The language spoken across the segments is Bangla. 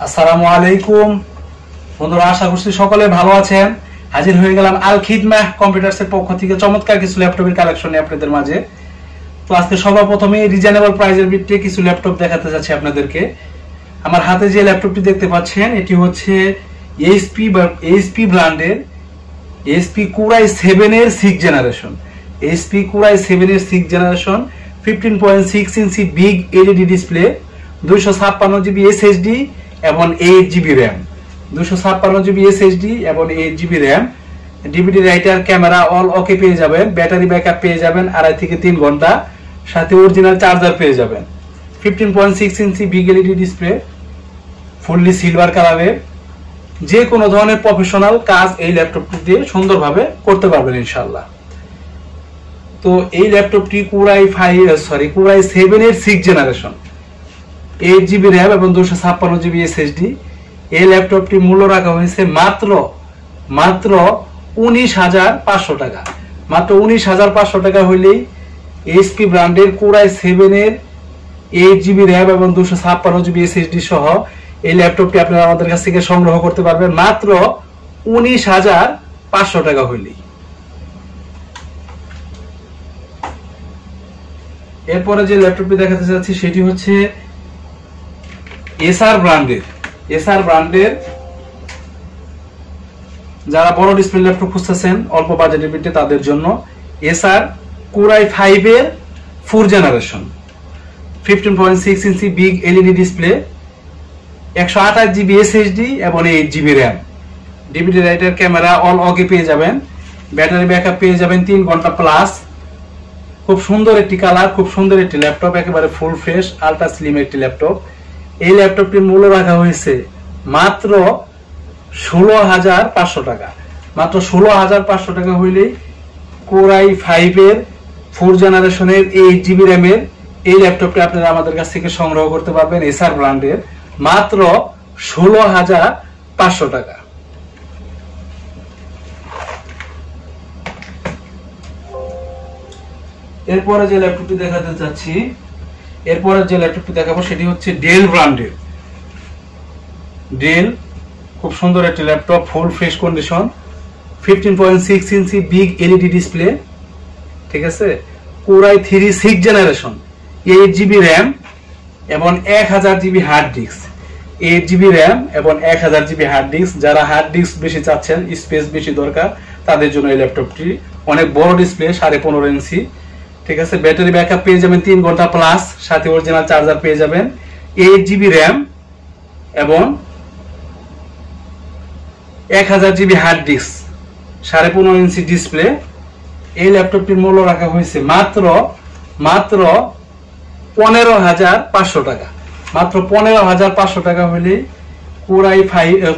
আসসালামু আলাইকুম বন্ধুরা, আশা করছি সকলে ভালো আছেন। হাজির হয়ে গেলাম আল খিদমা কম্পিউটার্সের পক্ষ থেকে চমৎকার কিছু ল্যাপটপের কালেকশন নিয়ে আপনাদের মাঝে। তো আজকে সর্বপ্রথমে রিজনেবল প্রাইসের ভিত্তিতে কিছু ল্যাপটপ দেখাতে যাচ্ছি আপনাদেরকে। আমার হাতে যে ল্যাপটপটি দেখতে পাচ্ছেন এটি হচ্ছে এইচপি ব্র্যান্ডের এইচপি কোরাই 7 এর 6 জেনারেশন। এইচপি কোরাই 7 এর 6 জেনারেশন 15.6 ইঞ্চি big LED display, 256 GB SSD এবং 8 জিবি র্যাম। 256 জিবি এসএসডি এবং 8 GB RAM. DVD writer, camera all ওকে পেয়ে যাবেন। ব্যাটারি ব্যাকআপ পেয়ে যাবেন 2.5 থেকে 3 ঘন্টা। সাথে অরিজিনাল চার্জার পেয়ে যাবেন। 15.6 ইঞ্চি big LED display, fully silver কালারের। যে কোনো ধরনের প্রফেশনাল কাজ এই ল্যাপটপটি দিয়ে সুন্দরভাবে করতে পারবেন ইনশাআল্লাহ। তো এই ল্যাপটপটি কোরাই 7 এর 6 জেনারেশন, 8 জিবি র্যাম এবং 256 জিবি এসএসডি। এই ল্যাপটপটির মূল্য রাখা হয়েছে মাত্র 19,500 টাকা। মাত্র 19,500 টাকা হইলেই এইচপি ব্র্যান্ডের কোরাই 7 এর 8 জিবি র্যাম এবং 256 জিবি এসএসডি সহ এই ল্যাপটপটি আপনারা আমাদের কাছ থেকে সংগ্রহ করতে পারবেন মাত্র 19,500 টাকা হইলেই। এরপরে যে ল্যাপটপটি দেখাতে যাচ্ছি সেটি হচ্ছে এসআর ব্র্যান্ডের যারা বড় ডিসপ্লে ল্যাপটপ খুঁজতেছেন অল্প বাজেটের ভিত্তিতে তাদের জন্য এসআর কোরাই 5 এর 4 জেনারেশন, 15.6 ইঞ্চি big LED display, 128 GB SSD এবং 8 GB RAM. DVD writer, camera all ওকে পেয়ে যাবেন। ব্যাটারি ব্যাকআপ পেয়ে যাবেন 3 ঘন্টা প্লাস। খুব সুন্দর একটি কালার, খুব সুন্দর একটি ল্যাপটপ, একেবারে ফুল ফ্রেশ আলট্রা স্লিম একটি ল্যাপটপ। এই ল্যাপটপটির মূল্য রাখা হয়েছে মাত্র 16,500 টাকা। মাত্র 16,500 টাকা হইলেই কোরাই 5 এর 4 জেনারেশনের 8 জিবি র্যামের এই ল্যাপটপটি আপনারা আমাদের কাছ থেকে সংগ্রহ করতে পারবেন এসআর ব্র্যান্ডের মাত্র 16,500 টাকা। এরপরে যে ল্যাপটপটি দেখাবো সেটি হচ্ছে ডেল ব্র্যান্ডের। ডেল খুব সুন্দর একটি ল্যাপটপ, ফুল ফ্রেশ কন্ডিশন, 15.6 ইঞ্চি বিগ এলইডি ডিসপ্লে, ঠিক আছে। কোরাই 3 6 জেনারেশন, 8 জিবি র্যাম এবং 1000 GB hard disk. 8 GB RAM এবং 1000 জিবি হার্ড ডিস্ক। যারা হার্ড ডিস্ক বেশি চাচ্ছেন, স্পেস বেশি দরকার, তাদের জন্য এই ল্যাপটপটি অনেক বড় ডিসপ্লে, 15.5 ইঞ্চি, ঠিক আছে। ব্যাটারি ব্যাকআপ পেয়ে যাবেন 3 ঘন্টা প্লাস। সাথে অরিজিনাল চার্জার পেয়ে যাবেন। 8 জিবি র্যাম এবং 1000 GB hard disk, 15.5 inch display. এই ল্যাপটপটির মূল্য রাখা হয়েছে মাত্র 15,500 টাকা। মাত্র 15,500 টাকা হলে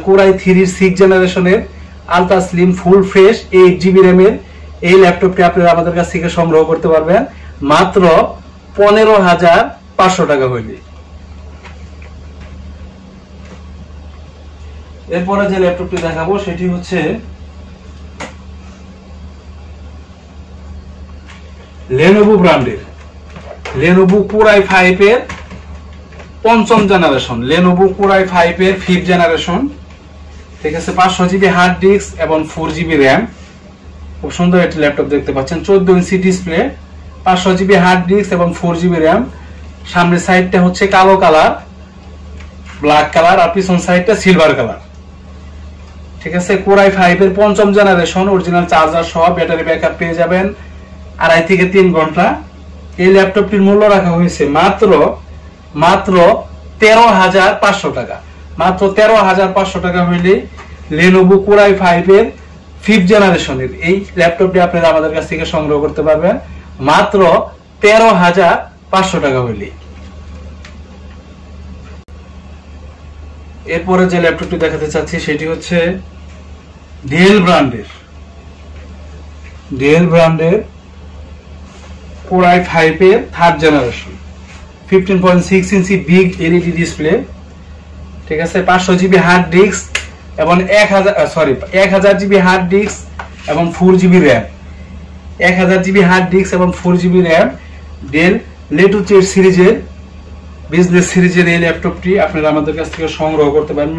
কোরাই 3 6 জেনারেশনের ultra slim full fresh 8 GB র্যামের এই ল্যাপটপটি আপনারা আমাদের কাছ থেকে সংগ্রহ করতে পারবেন মাত্র 15,500 টাকা হইলে। এরপরে যে ল্যাপটপটি দেখাবো সেটি হচ্ছে লেনোভো ব্র্যান্ডের লেনোভো কোরাই 5 এর 5ম জেনারেশন, লেনোভো কোরাই 5 এর 5th জেনারেশন, ঠিক আছে। 500 জিবি হার্ড ডিস্ক এবং 4 জিবি র্যাম। খুব সুন্দর একটি ল্যাপটপ দেখতে পাচ্ছেন, 14 inch display, 500 GB hard disk এবং 4 জিবি র্যাম। সামনের সাইডটা হচ্ছে কালো কালার, ব্ল্যাক কালার, আর পিছন সাইডটা সিলভার কালার, ঠিক আছে। কোরাই 5 এর 5ম জেনারেশন, অরিজিনাল চার্জার সহ, ব্যাটারি ব্যাকআপ পেয়ে যাবেন 2.5 থেকে 3 ঘন্টা। এই ল্যাপটপটির মূল্য রাখা হয়েছে মাত্র 13,500 টাকা। মাত্র 13,500 টাকা হইলে লেনোভো কোরাই 5 এর 5th জেনারেশনের এই ল্যাপটপটি আপনারা আমাদের কাছ থেকে সংগ্রহ করতে পারবেন মাত্র 13,500 টাকা হইলে। এরপরে যে ল্যাপটপটি দেখাতে চাচ্ছি সেটি হচ্ছে ডেল ব্র্যান্ডের কোরাই 5 এর 3rd জেনারেশন, 15.6 ইঞ্চি বিগ এলইডি ডিসপ্লে, ঠিক আছে। 500 জিবি হার্ড ডিস্ক এবং 1000 জিবি হার্ড ডিস্ক এবং 4 GB RAM. 1000 GB hard disk এবং 4 জিবি র্যাম। ডেল লেটুচের সিরিজের বিজনেস সিরিজের এই ল্যাপটপটি আপনারা আমাদের কাছ থেকে সংগ্রহ করতে পারেন।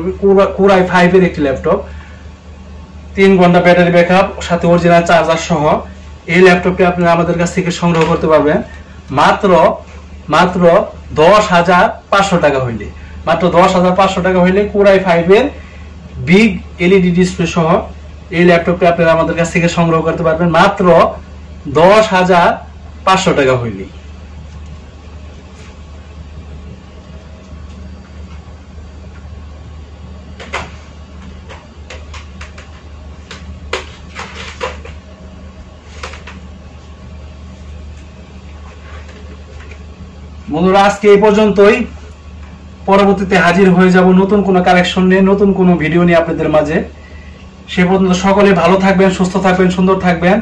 কোরাই 5 এর একটি ল্যাপটপ, 3 ঘন্টা ব্যাটারি ব্যাকআপ, সাথে অরিজিনাল চার্জার সহ এই ল্যাপটপটি আপনারা আমাদের কাছ থেকে সংগ্রহ করতে পারবেন মাত্র 10,500 টাকা হইলে। মাত্র 10,500 টাকা হইলে কোরাই 5 এর বিগ এলইডি ডিসপ্লে সহ এই ল্যাপটপটি আপনারা আমাদের কাছ থেকে সংগ্রহ করতে পারবেন মাত্র 10,500 টাকা হইলে। বন্ধুরা, আজকে এই পর্যন্তই। পরবর্তীতে হাজির হয়ে যাব নতুন কোনো কালেকশন নিয়ে, নতুন কোনো ভিডিও নিয়ে আপনাদের মাঝে। সে পর্যন্ত সকলে ভালো থাকবেন, সুস্থ থাকবেন, সুন্দর থাকবেন।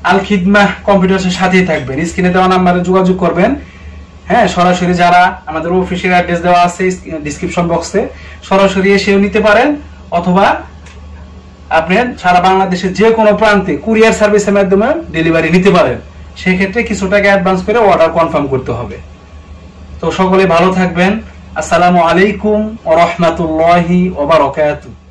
আল খিদমাহ কম্পিউটার্সের সাথেই থাকবেন। স্ক্রিনে দেওয়া নাম্বারে যোগাযোগ করবেন। হ্যাঁ, সরাসরি যারা আমাদের অফিসিয়াল অ্যাড্রেস দেওয়া আছে ডিসক্রিপশন বক্সে, সরাসরি এসেও নিতে পারেন, অথবা আপনি সারা বাংলাদেশের যে কোনো প্রান্তে কুরিয়ার সার্ভিসের মাধ্যমে ডেলিভারি নিতে পারেন। সেক্ষেত্রে কিছু টাকা অ্যাডভান্স করে অর্ডার কনফার্ম করতে হবে। তো সকলে ভালো থাকবেন। আসসালামু আলাইকুম ওয়া রাহমাতুল্লাহি ওয়া বারাকাতুহু।